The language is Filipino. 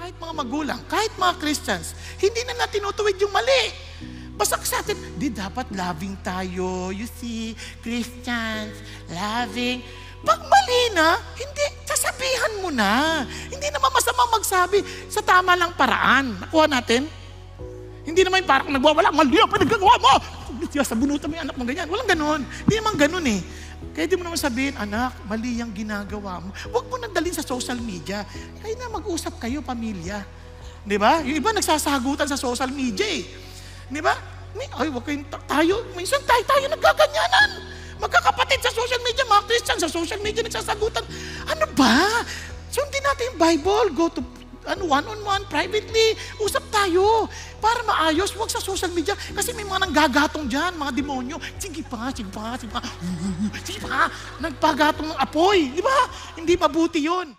kahit mga magulang, kahit mga Christians, hindi na natin tinutuwid yung mali. Basta sa atin, di dapat loving tayo. You see, Christians, loving. Pag mali na, hindi, sasabihan mo na. Hindi naman masama magsabi sa tama lang paraan. Nakuha natin? Hindi naman yung parang nagwawala, mali ang pinagagawa mo. Sa bunutan mo yung anak mo ganyan. Walang ganun. Hindi naman ganun eh. Kaya di mo naman sabihin, anak, mali ang ginagawa mo. Huwag mo nang dalhin sa social media. Kaya na mag-usap kayo, pamilya. Di ba? Yung iba nagsasagutan sa social media eh. Di ba? Ay, wag kayong tayo. Minsan tayo nagkaganyanan. Magkakapatid sa social media, mga Christian sa social media nagsasagutan. Ano ba? Sundin natin yung Bible. Go to one-on-one, privately. Usap tayo. Para maayos, huwag sa social media. Kasi may mga nanggagatong dyan, mga demonyo. Sige pa. Nagpagatong ng apoy. Di ba? Hindi mabuti yun.